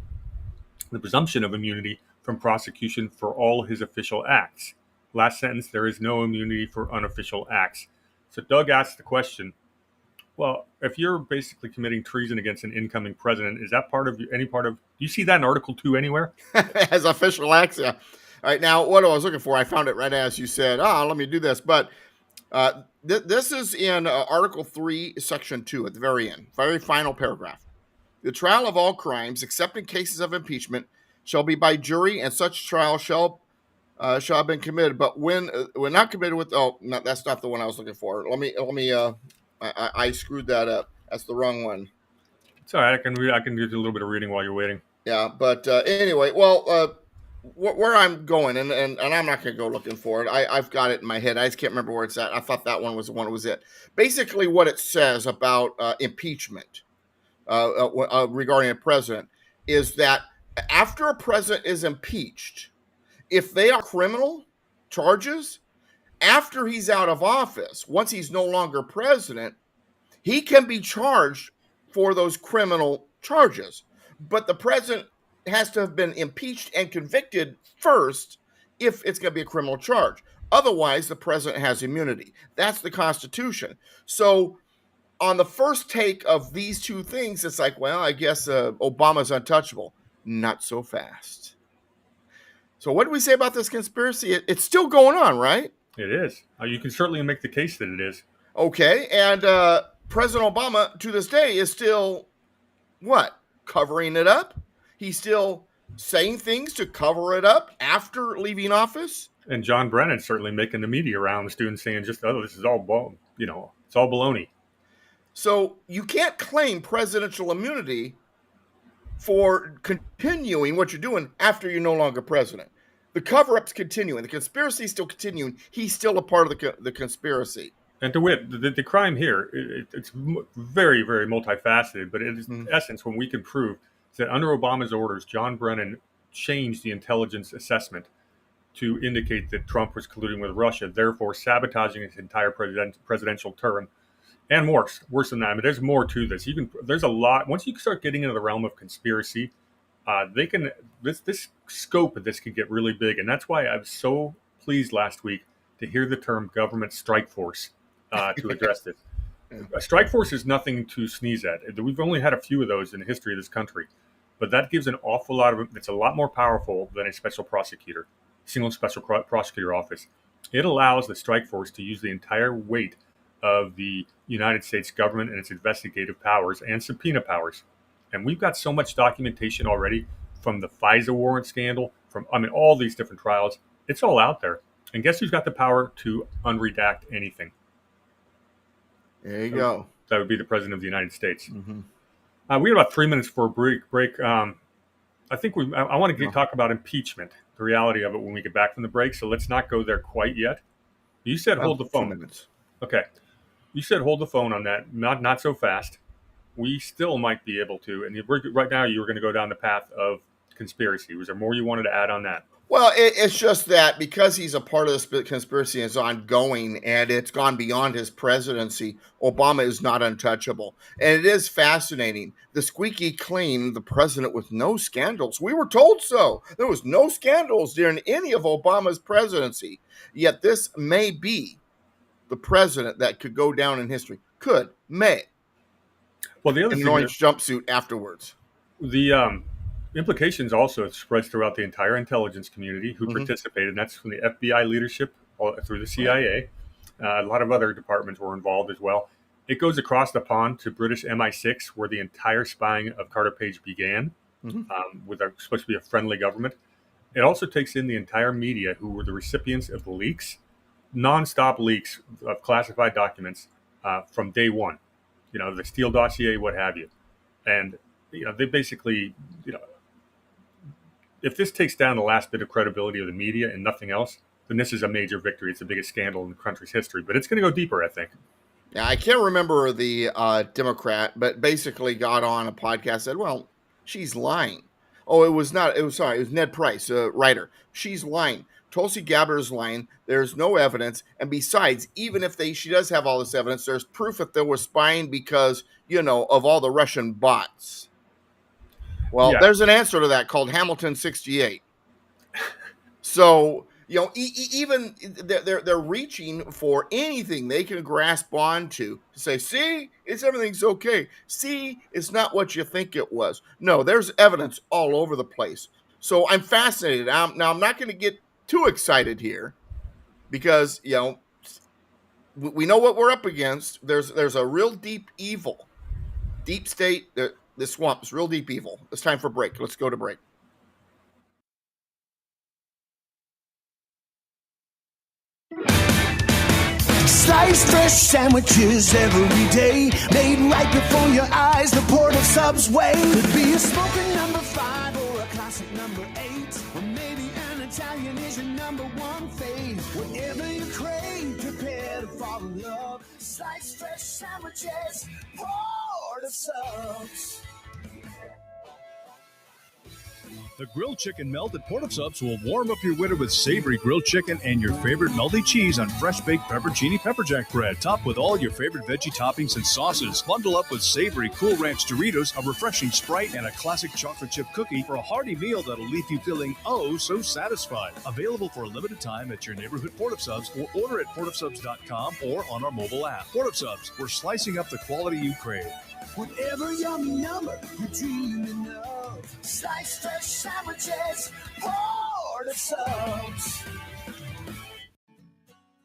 of immunity from prosecution for all his official acts. Last sentence, there is no immunity for unofficial acts. So Doug asked the question, well, if you're basically committing treason against an incoming president, is that do you see that in Article 2 anywhere? As official acts, yeah. All right, now what I was looking for, I found it right as you said, let me do this. But this is in Article 3, Section 2 at the very end, very final paragraph. The trial of all crimes, except in cases of impeachment, shall be by jury, and such trial shall have been committed. But when not committed with, no, that's not the one I was looking for. Let me. I screwed that up. That's the wrong one. It's all right. I can do a little bit of reading while you're waiting. Yeah, but anyway, well, where I'm going, and I'm not going to go looking for it. I've got it in my head. I just can't remember where it's at. I thought that one was the one that was it. Basically, what it says about impeachment regarding a president is that after a president is impeached, if they are criminal charges, after he's out of office, once he's no longer president, he can be charged for those criminal charges. But the president has to have been impeached and convicted first if it's going to be a criminal charge. Otherwise, the president has immunity. That's the Constitution. So on the first take of these two things, it's like, well, I guess Obama's untouchable. Not so fast. So what do we say about this conspiracy? It's still going on, right? It is. You can certainly make the case that it is. Okay, and President Obama, to this day, is still, what, covering it up? He's still saying things to cover it up after leaving office? And John Brennan's certainly making the media rounds, doing saying this is all, it's all baloney. So you can't claim presidential immunity for continuing what you're doing after you're no longer president. The cover-up's continuing. The conspiracy's still continuing. He's still a part of the conspiracy. And to wit, the crime here, it's very, very multifaceted, but it is, in essence, when we can prove that under Obama's orders, John Brennan changed the intelligence assessment to indicate that Trump was colluding with Russia, therefore sabotaging his entire presidential term. And worse than that. I mean, there's more to this. There's a lot. Once you start getting into the realm of conspiracy, this scope of this can get really big. And that's why I was so pleased last week to hear the term government strike force to address this. A strike force is nothing to sneeze at. We've only had a few of those in the history of this country, but that gives an awful lot of, it's a lot more powerful than a special prosecutor, single special prosecutor office. It allows the strike force to use the entire weight of the United States government and its investigative powers and subpoena powers. And we've got so much documentation already from the FISA warrant scandal, all these different trials. It's all out there. And guess who's got the power to unredact anything? There you go. That would be the President of the United States. Mm-hmm. We have about 3 minutes for a break. I want to talk about impeachment, the reality of it when we get back from the break. So let's not go there quite yet. You said hold the phone. 2 minutes. Okay. You said hold the phone on that. Not so fast. We still might be able to. And right now you were going to go down the path of conspiracy. Was there more you wanted to add on that? Well, it's just that because he's a part of this conspiracy and it's ongoing and it's gone beyond his presidency, Obama is not untouchable. And it is fascinating. The squeaky clean, the president with no scandals. We were told so. There was no scandals during any of Obama's presidency. Yet this may be the president that could go down in history. May. Well, the other in thing an orange jumpsuit afterwards. The implications also spreads throughout the entire intelligence community who participated. And that's from the FBI leadership through the CIA. A lot of other departments were involved as well. It goes across the pond to British MI6, where the entire spying of Carter Page began, with supposed to be a friendly government. It also takes in the entire media who were the recipients of the leaks, nonstop leaks of classified documents from day one. The Steele dossier, what have you. And, they basically, if this takes down the last bit of credibility of the media and nothing else, then this is a major victory. It's the biggest scandal in the country's history. But it's going to go deeper, I think. Yeah, I can't remember the Democrat, but basically got on a podcast and said, well, she's lying. Oh, it was Ned Price, a writer. She's lying. Tulsi Gabbard is lying. There's no evidence. And besides, even if she does have all this evidence, there's proof that there was spying because, of all the Russian bots. Well, There's an answer to that called Hamilton 68. So Even they're reaching for anything they can grasp onto to say, see, everything's okay. See, it's not what you think it was. No, there's evidence all over the place. So I'm fascinated. Now I'm not going to get too excited here because, we know what we're up against. There's a real deep evil, deep state, the swamp is real deep evil. It's time for break. Let's go to break. Sliced fresh sandwiches every day, made right before your eyes. The port of Subway could be a smoking number 5 or a classic number 8, or maybe an Italian is your number 1 fave. Whatever you crave, prepare to fall in love. Sliced fresh sandwiches, port of Subs. The grilled chicken melt at Port of Subs will warm up your winter with savory grilled chicken and your favorite melty cheese on fresh-baked pepperoncini pepper jack bread, topped with all your favorite veggie toppings and sauces. Bundle up with savory Cool Ranch Doritos, a refreshing Sprite, and a classic chocolate chip cookie for a hearty meal that'll leave you feeling oh so satisfied. Available for a limited time at your neighborhood Port of Subs, or order at portofsubs.com or on our mobile app. Port of Subs, we're slicing up the quality you crave. Whatever yummy number you're dreaming of, sliced fresh sandwiches, Port of Subs.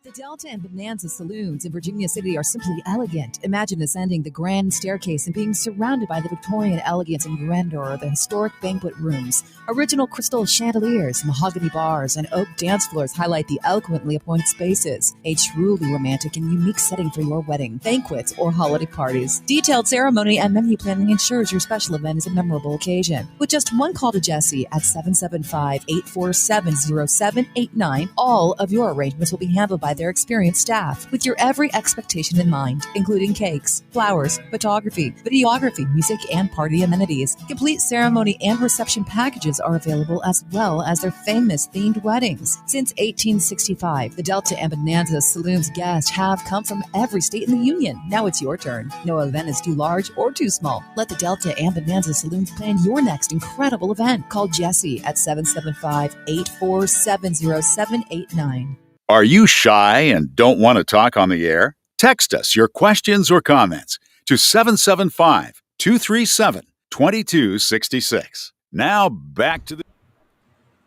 The Delta and Bonanza saloons in Virginia City are simply elegant. Imagine ascending the grand staircase and being surrounded by the Victorian elegance and grandeur of the historic banquet rooms. Original crystal chandeliers, mahogany bars, and oak dance floors highlight the eloquently appointed spaces. A truly romantic and unique setting for your wedding, banquets, or holiday parties. Detailed ceremony and menu planning ensures your special event is a memorable occasion. With just one call to Jesse at 775-847-0789, all of your arrangements will be handled by their experienced staff, with your every expectation in mind, including cakes, flowers, photography, videography, music, and party amenities. Complete ceremony and reception packages are available, as well as their famous themed weddings. Since 1865, the Delta and Bonanza Saloon's guests have come from every state in the Union. Now it's your turn. No event is too large or too small. Let the Delta and Bonanza Saloons plan your next incredible event. Call Jesse at 775-847-0789. Are you shy and don't want to talk on the air? Text us your questions or comments to 775-237-2266. Now back to the...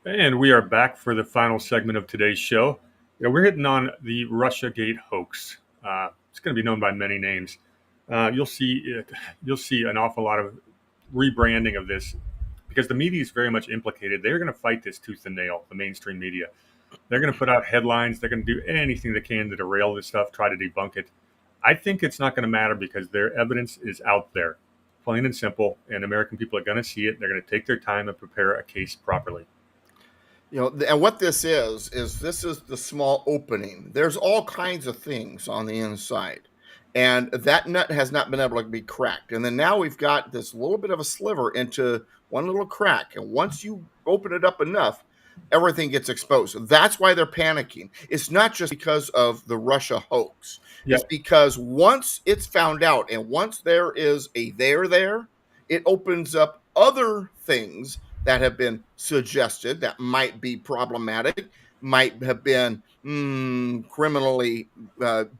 And we are back for the final segment of today's show. We're hitting on the Russiagate hoax. It's going to be known by many names. You'll see an awful lot of rebranding of this because the media is very much implicated. They're going to fight this tooth and nail, the mainstream media. They're going to put out headlines. They're going to do anything they can to derail this stuff, try to debunk it. I think it's not going to matter because their evidence is out there, plain and simple, and American people are going to see it. They're going to take their time and prepare a case properly. And what this is the small opening. There's all kinds of things on the inside, and that nut has not been able to be cracked. And then now we've got this little bit of a sliver into one little crack. And once you open it up enough, everything gets exposed. That's why they're panicking. It's not just because of the Russia hoax. Yep. It's because once it's found out and once there is a there, it opens up other things that have been suggested that might be problematic, might have been criminally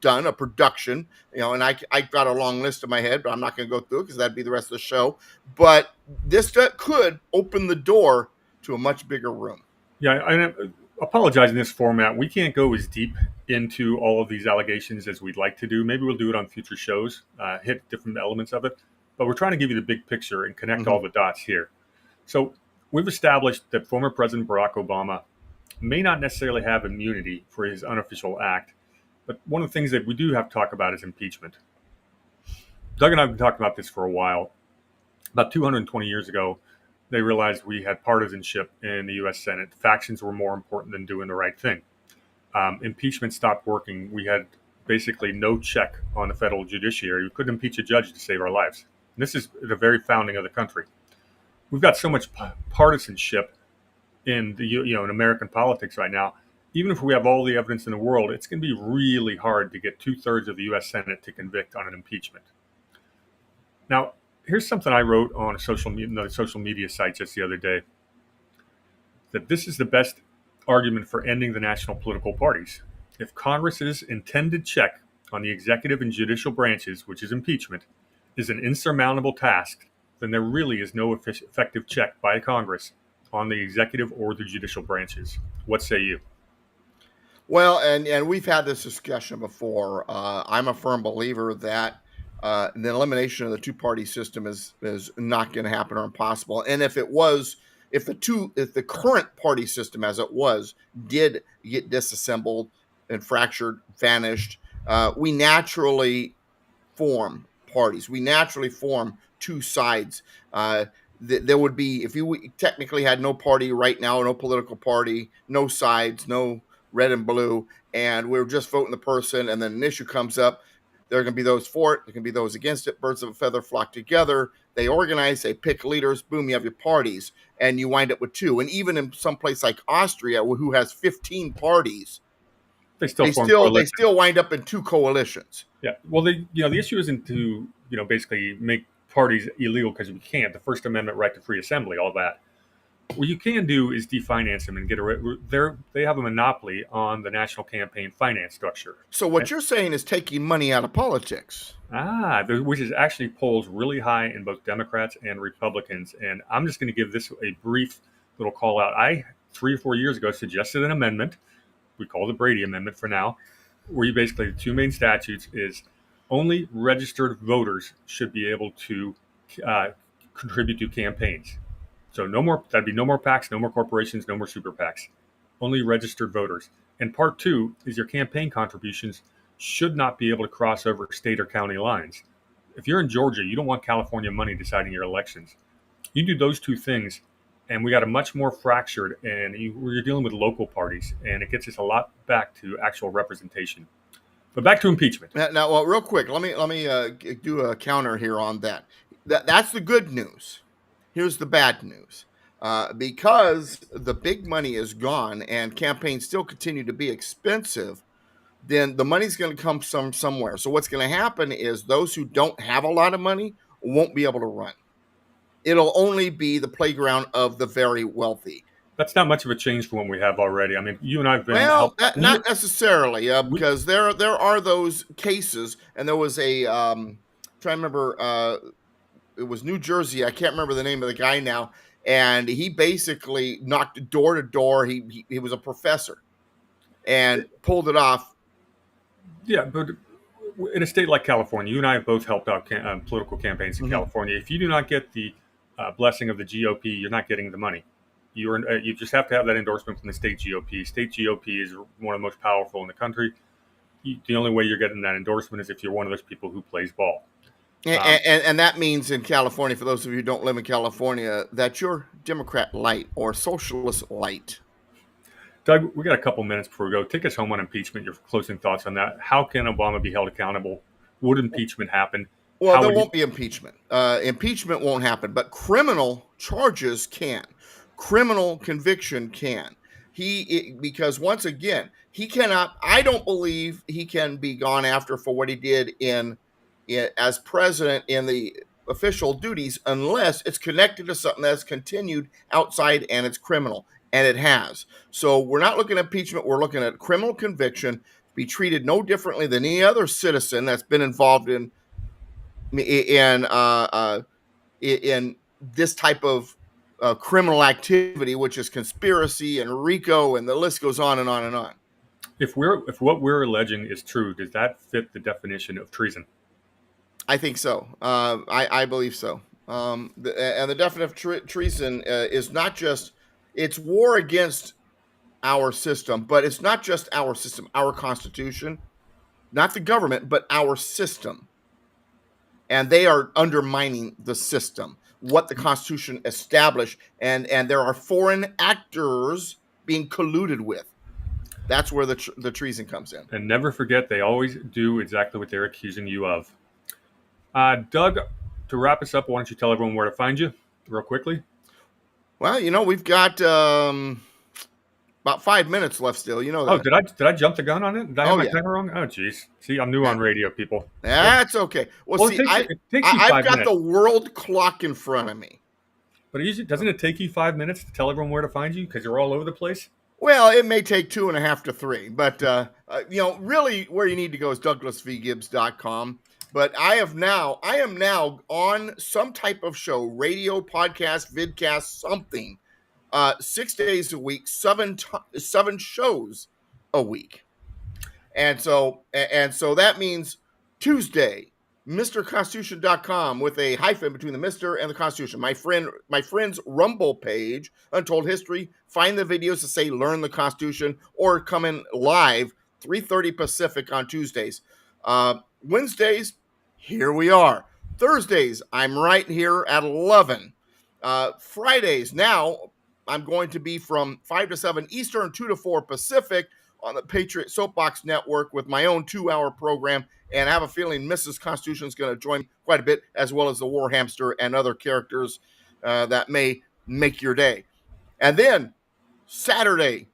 done, a production, and I got a long list in my head, but I'm not going to go through it because that'd be the rest of the show. But this could open the door to a much bigger room. Yeah, I apologize in this format. We can't go as deep into all of these allegations as we'd like to do. Maybe we'll do it on future shows, hit different elements of it. But we're trying to give you the big picture and connect all the dots here. So we've established that former President Barack Obama may not necessarily have immunity for his unofficial act. But one of the things that we do have to talk about is impeachment. Doug and I have been talking about this for a while. About 220 years ago, they realized we had partisanship in the U.S. Senate. Factions were more important than doing the right thing. Impeachment stopped working. We had basically no check on the federal judiciary. We couldn't impeach a judge to save our lives. And this is the very founding of the country. We've got so much partisanship in in American politics right now. Even if we have all the evidence in the world, it's going to be really hard to get 2/3 of the U.S. Senate to convict on an impeachment. Now, here's something I wrote on a social media site just the other day, that this is the best argument for ending the national political parties. If Congress's intended check on the executive and judicial branches, which is impeachment, is an insurmountable task, then there really is no effective check by Congress on the executive or the judicial branches. What say you? Well, and we've had this discussion before. I'm a firm believer that the elimination of the two-party system is not going to happen or impossible. And if the current party system as it was did get disassembled and fractured, vanished, we naturally form parties. We naturally form two sides. There would be, if you technically had no party right now, no political party, no sides, no red and blue, and we're just voting the person, and then an issue comes up, there are going to be those for it, there can be those against it. Birds of a feather flock together. They organize, they pick leaders, boom, you have your parties, and you wind up with two. And even in some place like Austria, who has 15 parties, they still wind up in two coalitions. Yeah. Well, the issue isn't to basically make parties illegal because we can't. The First Amendment right to free assembly, all that. What you can do is definance them and get they have a monopoly on the national campaign finance structure. So what you're saying is taking money out of politics. Which is actually polls really high in both Democrats and Republicans. And I'm just going to give this a brief little call out. I 3 or 4 years ago suggested an amendment. We call it the Brady Amendment for now, where you basically, the two main statutes is only registered voters should be able to contribute to campaigns. So that'd be no more PACs, no more corporations, no more super PACs, only registered voters. And part 2 is your campaign contributions should not be able to cross over state or county lines. If you're in Georgia, you don't want California money deciding your elections. You do those two things, and we got a much more fractured, and you're dealing with local parties, and it gets us a lot back to actual representation. But back to impeachment. Now, well, real quick, let me do a counter here on that. That's the good news. Here's the bad news. Because the big money is gone and campaigns still continue to be expensive, then the money's going to come somewhere. So what's going to happen is those who don't have a lot of money won't be able to run. It'll only be the playground of the very wealthy. That's not much of a change from what we have already. I mean, you and I have been... Well, not necessarily, because there are those cases, and there was a... trying to remember... it was New Jersey. I can't remember the name of the guy now. And he basically knocked door to door. He was a professor and pulled it off. Yeah, but in a state like California, you and I have both helped out political campaigns in California. If you do not get the blessing of the GOP, you're not getting the money. You just have to have that endorsement from the state GOP. State GOP is one of the most powerful in the country. The only way you're getting that endorsement is if you're one of those people who plays ball. And that means in California, for those of you who don't live in California, that you're Democrat light or socialist light. Doug, we got a couple minutes before we go. Take us home on impeachment, your closing thoughts on that. How can Obama be held accountable? Would impeachment happen? Well, there won't be impeachment. Impeachment won't happen, but criminal charges can. Criminal conviction can. Because once again, he cannot, I don't believe he can be gone after for what he did as president in the official duties unless it's connected to something that's continued outside and it's criminal, and it has. So we're not looking at impeachment, we're looking at criminal conviction, be treated no differently than any other citizen that's been involved in this type of criminal activity, which is conspiracy and RICO, and the list goes on and on and on. If what we're alleging is true, does that fit the definition of treason? I think so. I believe so. And the definition of treason is not just, it's war against our system, but it's not just our system, our Constitution, not the government, but our system. And they are undermining the system, what the Constitution established, and there are foreign actors being colluded with. That's where the treason comes in. And never forget, they always do exactly what they're accusing you of. Doug, to wrap us up, why don't you tell everyone where to find you real quickly? Well, we've got about 5 minutes left still. You know that. Oh, did I jump the gun on it? Did I have my timer wrong? Oh, geez. See, I'm new on radio, people. That's okay. Well, see, I've got the world clock in front of me. But doesn't it take you 5 minutes to tell everyone where to find you because you're all over the place? Well, it may take 2.5 to 3, but really where you need to go is DouglasVGibbs.com. But I am now on some type of show, radio, podcast, vidcast, something, 6 days a week, seven shows a week. And so that means Tuesday, MrConstitution.com with a hyphen between the Mr. and the Constitution. My friend's Rumble page, Untold History. Find the videos that say Learn the Constitution, or come in live 3:30 Pacific on Tuesdays. Wednesdays, here we are. Thursdays, I'm right here at 11. Fridays, now I'm going to be from 5 to 7 Eastern, 2 to 4 Pacific on the Patriot Soapbox Network with my own 2-hour program. And I have a feeling Mrs. Constitution is going to join quite a bit, as well as the War Hamster and other characters that may make your day. And then Saturday,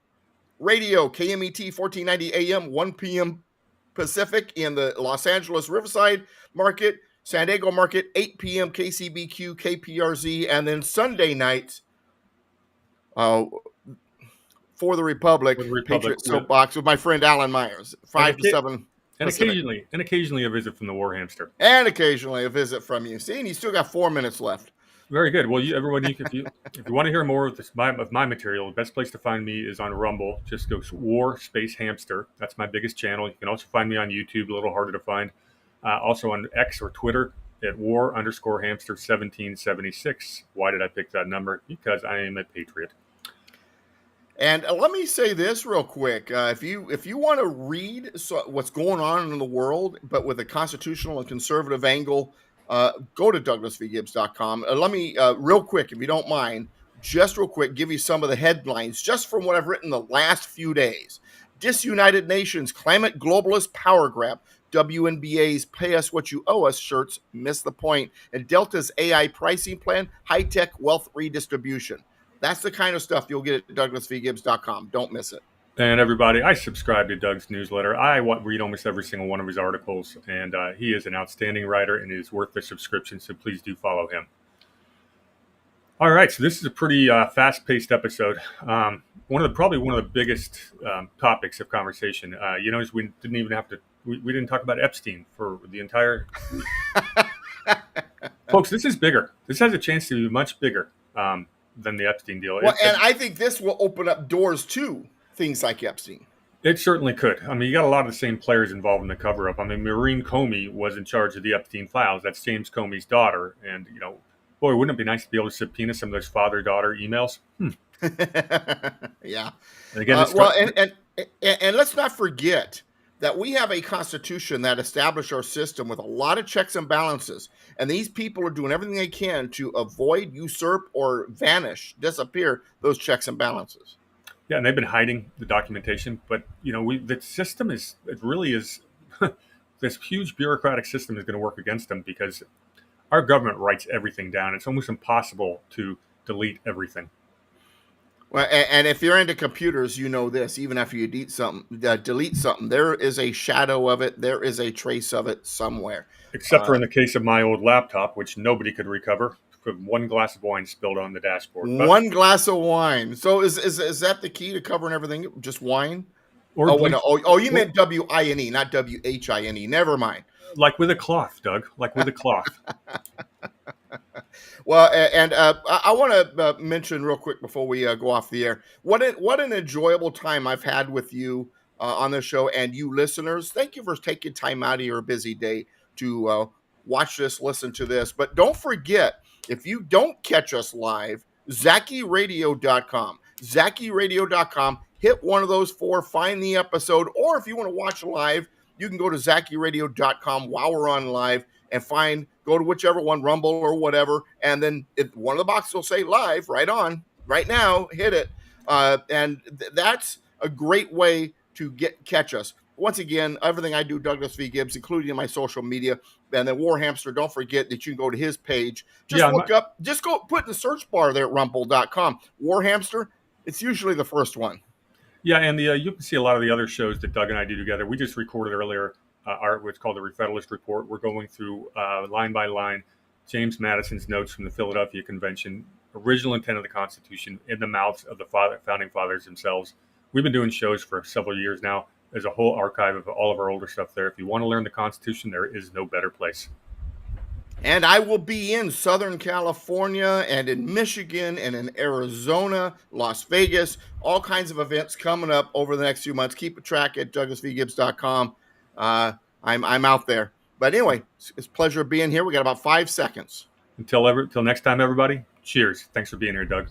radio, KMET 1490 AM, 1 p.m. Pacific in the Los Angeles Riverside market, San Diego market, 8 p.m. KCBQ, KPRZ, and then Sunday nights for the Republic, Patriot Soapbox with my friend Alan Myers, 5 to 7. And occasionally a visit from the War Hamster. And occasionally a visit from you. See, and you still got 4 minutes left. Very good. Well, everybody, if you want to hear more of my material, the best place to find me is on Rumble. Just go War Space Hamster. That's my biggest channel. You can also find me on YouTube, a little harder to find. Also on X or Twitter at War_Hamster1776. Why did I pick that number? Because I am a patriot. And let me say this real quick. If you want to read what's going on in the world, but with a constitutional and conservative angle, go to DouglasVGibbs.com. Let me, real quick, if you don't mind, just real quick, give you some of the headlines just from what I've written the last few days. Disunited Nations, Climate Globalist Power Grab. WNBA's Pay Us What You Owe Us shirts miss the point. And Delta's AI pricing plan, high-tech wealth redistribution. That's the kind of stuff you'll get at DouglasVGibbs.com. Don't miss it. And everybody, I subscribe to Doug's newsletter. I read almost every single one of his articles, and he is an outstanding writer and is worth the subscription, so please do follow him. All right, so this is a pretty fast-paced episode. Probably one of the biggest topics of conversation. Is we didn't even have to. We didn't talk about Epstein for the entire. Folks, this is bigger. This has a chance to be much bigger than the Epstein deal. Well, and I think this will open up doors to things like Epstein. It certainly could. I mean, you got a lot of the same players involved in the cover-up. I mean, Maureen Comey was in charge of the Epstein files. That's James Comey's daughter. And, boy, wouldn't it be nice to be able to subpoena some of those father-daughter emails? Yeah. And again, and let's not forget that we have a constitution that established our system with a lot of checks and balances. And these people are doing everything they can to avoid, usurp, or disappear those checks and balances. Yeah, and they've been hiding the documentation. But, the system it really is, this huge bureaucratic system is going to work against them because our government writes everything down. It's almost impossible to delete everything. Well, and if you're into computers, you know this. Even after you delete something, there is a shadow of it. There is a trace of it somewhere. Except for in the case of my old laptop, which nobody could recover. One glass of wine spilled on the dashboard. One glass of wine. So is that the key to covering everything? Just wine? You meant W-I-N-E, not W-H-I-N-E. Never mind. Like with a cloth, Doug. Like with a cloth. Well, and I want to mention real quick before we go off the air, what an enjoyable time I've had with you on the show, and you listeners. Thank you for taking time out of your busy day to watch this, listen to this. But don't forget, if you don't catch us live, ZakiRadio.com. ZakiRadio.com. Hit one of those 4, find the episode, or if you want to watch live, you can go to ZakiRadio.com while we're on live and go to whichever one, Rumble or whatever, and then if one of the boxes will say live, right now, hit it. That's a great way to catch us. Once again, everything I do, Douglas V. Gibbs, including my social media, and then War Hamster, don't forget that you can go to his page. Just go put in the search bar there at rumble.com. War Hamster, it's usually the first one. Yeah, and you can see a lot of the other shows that Doug and I do together. We just recorded earlier what's called the Re-Federalist Report. We're going through line by line James Madison's notes from the Philadelphia Convention, original intent of the Constitution in the mouths of the founding fathers themselves. We've been doing shows for several years now. There's a whole archive of all of our older stuff there. If you want to learn the Constitution, there is no better place. And I will be in Southern California and in Michigan and in Arizona, Las Vegas, all kinds of events coming up over the next few months. Keep a track at DouglasVGibbs.com. I'm out there. But anyway, it's a pleasure being here. We got about 5 seconds. Until next time, everybody. Cheers. Thanks for being here, Doug.